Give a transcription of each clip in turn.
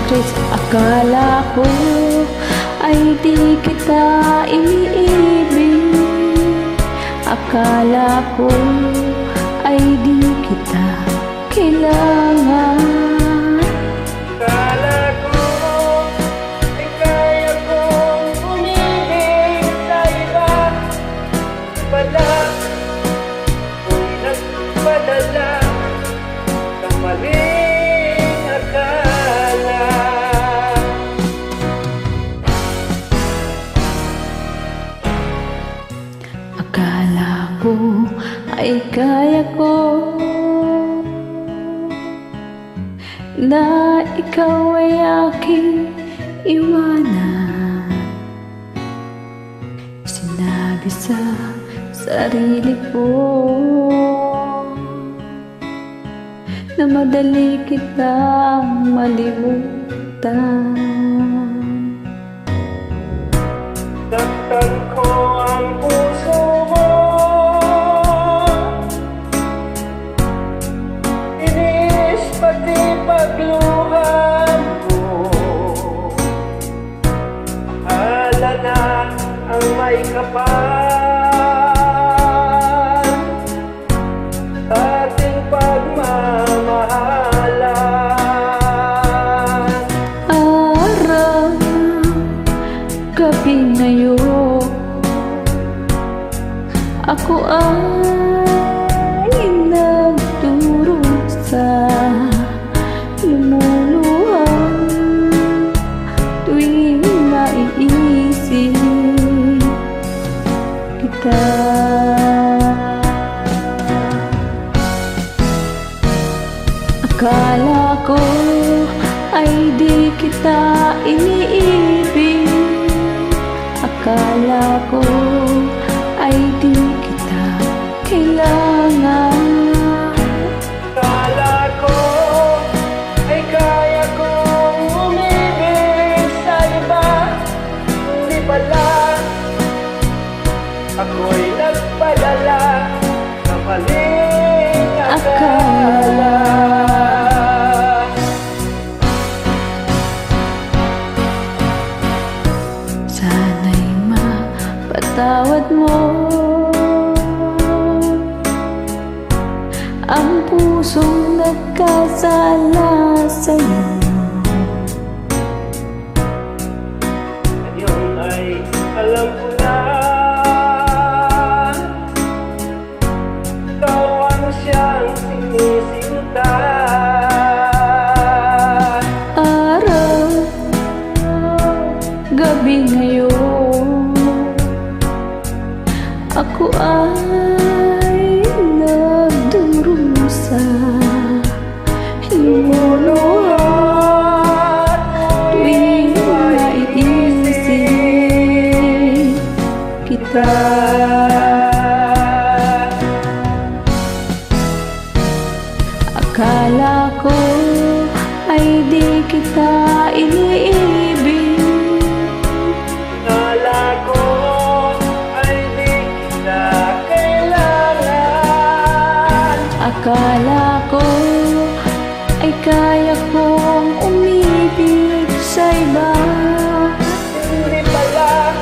Trace. Akala ko ay di kita iniibig, akala ko ay di kita kailangan. Akala ko ay kaya kong umibig sa iba, pala ako'y nagpadala ng maling akala. Akala ko ay kaya ko na ikaw ay aking iwanan. Sinabi sa sarili ko na madali kitang malimutan. Saktan ko ang puso mo, inis pati pagluhan mo. Akala na ang may kapal ating pagmamahalan. Araw, gabi ngayon, ako ay nagdurusa, lumuluhan tuwing naiisip kita. Akala ko ay di kita iniibig, akala ko ay di kita kailangan. Akala ko ay kaya kong umibig sa iba, hindi pala ako'y nagpadala ng maling akala. Sana'y mapatawad mo ang pusong nagkasala sa'yo. Ngayon ay alam ko na ikaw ang siyang sinisinta. Araw, gabi ngayon, ako ay nagdurusa, lumuluhan tuwing naiisip kita. Akala ko ay di kita iniibig, Akala ko ay di kita kailangan. akala ko ay kaya kong umibig sa iba, Hindi pala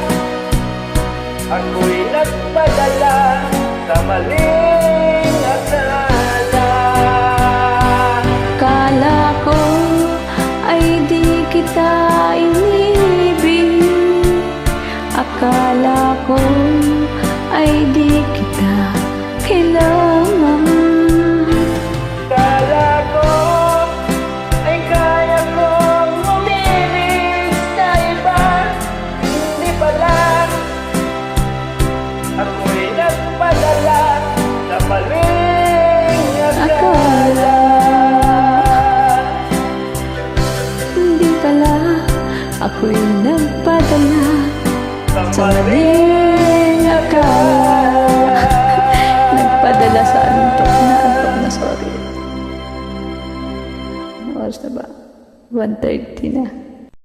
ako'y nagpadala sa maling akala. akala ko ay di kita inibig, akala ko ay di kita kailangan. Akala ko ay kaya kong umibig sa iba, hindi pala ako'y nagpadala sa maling akala. Hindi pala ako'y nagpadala Sa sa maling akala. Nagpadala sa antok na, sorry. Ano oras na ba? 1:30 na.